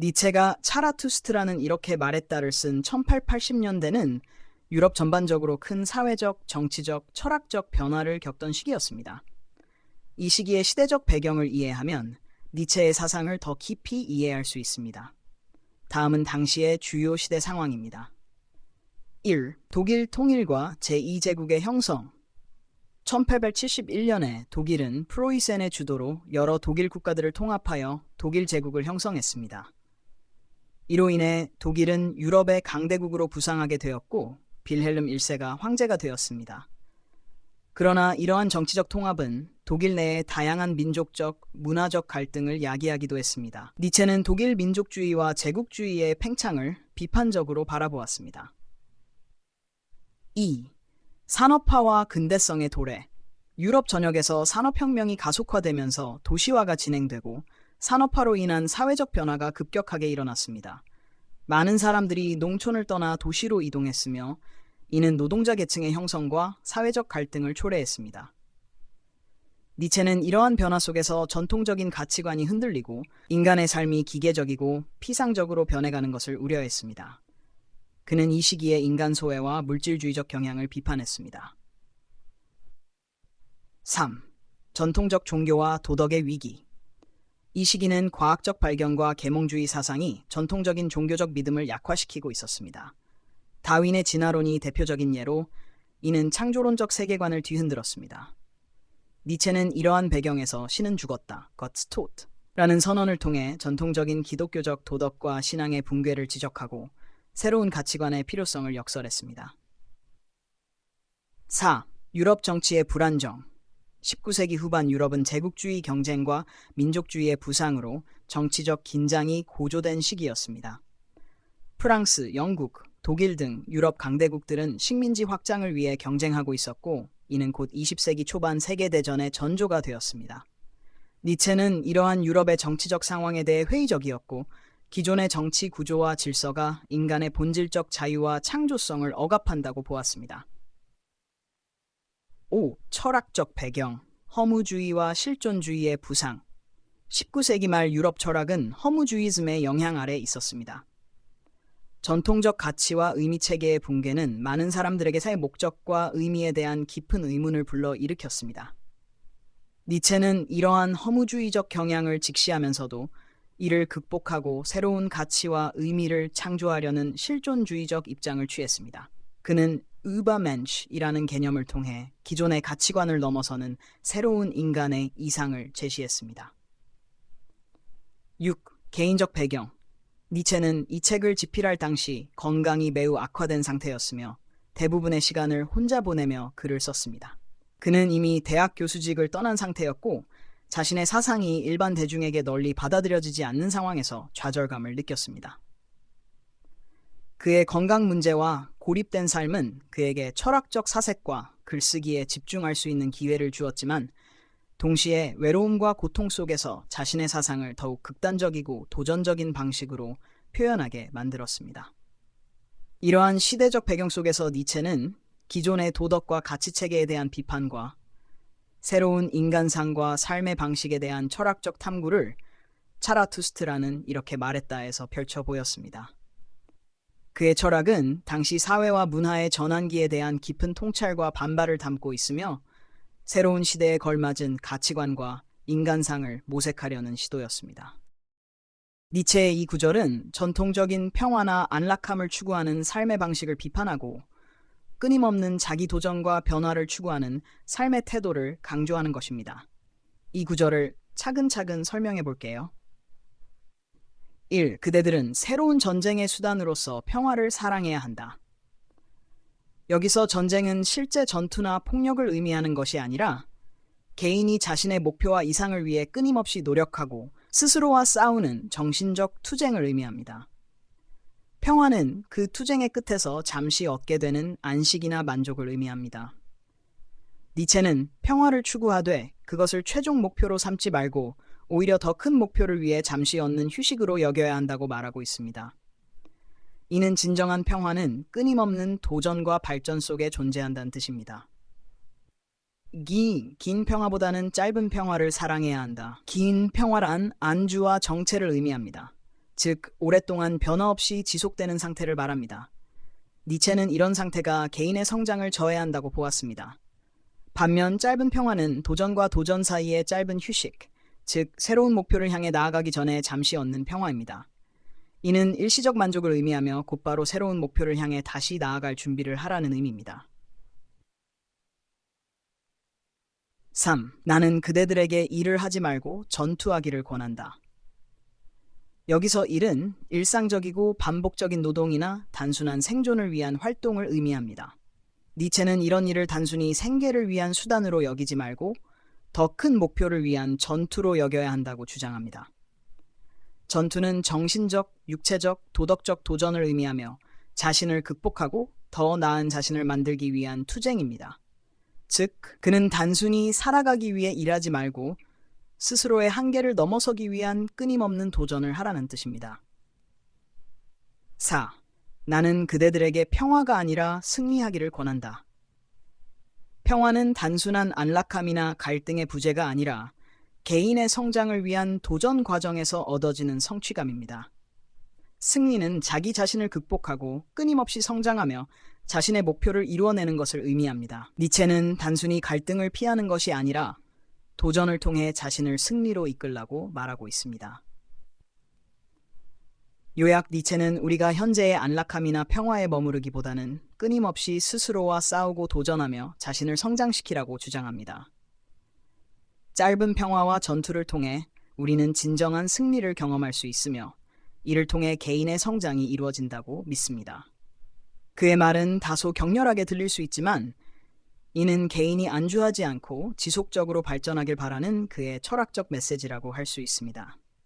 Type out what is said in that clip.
니체가 차라투스트라는 이렇게 말했다를 쓴 1880년대는 유럽 전반적으로 큰 사회적, 정치적, 철학적 변화를 겪던 시기였습니다. 이 시기의 시대적 배경을 이해하면 니체의 사상을 더 깊이 이해할 수 있습니다. 다음은 당시의 주요 시대 상황입니다. 1. 독일 통일과 제2제국의 형성. 1871년에 독일은 프로이센의 주도로 여러 독일 국가들을 통합하여 독일 제국을 형성했습니다. 이로 인해 독일은 유럽의 강대국으로 부상하게 되었고 빌헬름 1세가 황제가 되었습니다. 그러나 이러한 정치적 통합은 독일 내의 다양한 민족적, 문화적 갈등을 야기하기도 했습니다. 니체는 독일 민족주의와 제국주의의 팽창을 비판적으로 바라보았습니다. 2. 산업화와 근대성의 도래. 유럽 전역에서 산업혁명이 가속화되면서 도시화가 진행되고 산업화로 인한 사회적 변화가 급격하게 일어났습니다. 많은 사람들이 농촌을 떠나 도시로 이동했으며 이는 노동자 계층의 형성과 사회적 갈등을 초래했습니다. 니체는 이러한 변화 속에서 전통적인 가치관이 흔들리고 인간의 삶이 기계적이고 피상적으로 변해가는 것을 우려했습니다. 그는 이 시기에 인간 소외와 물질주의적 경향을 비판했습니다. 3. 전통적 종교와 도덕의 위기. 이 시기는 과학적 발견과 계몽주의 사상이 전통적인 종교적 믿음을 약화시키고 있었습니다. 다윈의 진화론이 대표적인 예로 이는 창조론적 세계관을 뒤흔들었습니다. 니체는 이러한 배경에서 신은 죽었다, Gott's tot 라는 선언을 통해 전통적인 기독교적 도덕과 신앙의 붕괴를 지적하고 새로운 가치관의 필요성을 역설했습니다. 4. 유럽 정치의 불안정. 19세기 후반 유럽은 제국주의 경쟁과 민족주의의 부상으로 정치적 긴장이 고조된 시기였습니다. 프랑스, 영국, 독일 등 유럽 강대국들은 식민지 확장을 위해 경쟁하고 있었고 이는 곧 20세기 초반 세계대전의 전조가 되었습니다. 니체는 이러한 유럽의 정치적 상황에 대해 회의적이었고 기존의 정치 구조와 질서가 인간의 본질적 자유와 창조성을 억압한다고 보았습니다. 5. 철학적 배경, 허무주의와 실존주의의 부상. 19세기 말 유럽 철학은 허무주이즘의 영향 아래 있었습니다. 전통적 가치와 의미체계의 붕괴는 많은 사람들에게서의 목적과 의미에 대한 깊은 의문을 불러 일으켰습니다. 니체는 이러한 허무주의적 경향을 직시하면서도 이를 극복하고 새로운 가치와 의미를 창조하려는 실존주의적 입장을 취했습니다. 그는 übermensch이라는 개념을 통해 기존의 가치관을 넘어서는 새로운 인간의 이상을 제시했습니다. 6. 개인적 배경. 니체는 이 책을 집필할 당시 건강이 매우 악화된 상태였으며 대부분의 시간을 혼자 보내며 글을 썼습니다. 그는 이미 대학 교수직을 떠난 상태였고 자신의 사상이 일반 대중에게 널리 받아들여지지 않는 상황에서 좌절감을 느꼈습니다. 그의 건강 문제와 고립된 삶은 그에게 철학적 사색과 글쓰기에 집중할 수 있는 기회를 주었지만 동시에 외로움과 고통 속에서 자신의 사상을 더욱 극단적이고 도전적인 방식으로 표현하게 만들었습니다. 이러한 시대적 배경 속에서 니체는 기존의 도덕과 가치체계에 대한 비판과 새로운 인간상과 삶의 방식에 대한 철학적 탐구를 차라투스트라는 이렇게 말했다에서 펼쳐 보였습니다. 그의 철학은 당시 사회와 문화의 전환기에 대한 깊은 통찰과 반발을 담고 있으며 새로운 시대에 걸맞은 가치관과 인간상을 모색하려는 시도였습니다. 니체의 이 구절은 전통적인 평화나 안락함을 추구하는 삶의 방식을 비판하고 끊임없는 자기 도전과 변화를 추구하는 삶의 태도를 강조하는 것입니다. 이 구절을 차근차근 설명해 볼게요. 1. 그대들은 새로운 전쟁의 수단으로서 평화를 사랑해야 한다. 여기서 전쟁은 실제 전투나 폭력을 의미하는 것이 아니라 개인이 자신의 목표와 이상을 위해 끊임없이 노력하고 스스로와 싸우는 정신적 투쟁을 의미합니다. 평화는 그 투쟁의 끝에서 잠시 얻게 되는 안식이나 만족을 의미합니다. 니체는 평화를 추구하되 그것을 최종 목표로 삼지 말고 오히려 더 큰 목표를 위해 잠시 얻는 휴식으로 여겨야 한다고 말하고 있습니다. 이는 진정한 평화는 끊임없는 도전과 발전 속에 존재한다는 뜻입니다. 긴 평화보다는 짧은 평화를 사랑해야 한다. 긴 평화란 안주와 정체를 의미합니다. 즉 오랫동안 변화 없이 지속되는 상태를 말합니다. 니체는 이런 상태가 개인의 성장을 저해한다고 보았습니다. 반면 짧은 평화는 도전과 도전 사이의 짧은 휴식, 즉 새로운 목표를 향해 나아가기 전에 잠시 얻는 평화입니다. 이는 일시적 만족을 의미하며 곧바로 새로운 목표를 향해 다시 나아갈 준비를 하라는 의미입니다. 3. 나는 그대들에게 일을 하지 말고 전투하기를 권한다. 여기서 일은 일상적이고 반복적인 노동이나 단순한 생존을 위한 활동을 의미합니다. 니체는 이런 일을 단순히 생계를 위한 수단으로 여기지 말고 더 큰 목표를 위한 전투로 여겨야 한다고 주장합니다. 전투는 정신적, 육체적, 도덕적 도전을 의미하며 자신을 극복하고 더 나은 자신을 만들기 위한 투쟁입니다. 즉, 그는 단순히 살아가기 위해 일하지 말고 스스로의 한계를 넘어서기 위한 끊임없는 도전을 하라는 뜻입니다. 4. 나는 그대들에게 평화가 아니라 승리하기를 권한다. 평화는 단순한 안락함이나 갈등의 부재가 아니라 개인의 성장을 위한 도전 과정에서 얻어지는 성취감입니다. 승리는 자기 자신을 극복하고 끊임없이 성장하며 자신의 목표를 이루어내는 것을 의미합니다. 니체는 단순히 갈등을 피하는 것이 아니라 도전을 통해 자신을 승리로 이끌라고 말하고 있습니다. 요약, 니체는 우리가 현재의 안락함이나 평화에 머무르기보다는 끊임없이 스스로와 싸우고 도전하며 자신을 성장시키라고 주장합니다. 짧은 평화와 전투를 통해 우리는 진정한 승리를 경험할 수 있으며 이를 통해 개인의 성장이 이루어진다고 믿습니다. 그의 말은 다소 격렬하게 들릴 수 있지만 이는 개인이 안주하지 않고 지속적으로 발전하길 바라는 그의 철학적 메시지라고 할 수 있습니다.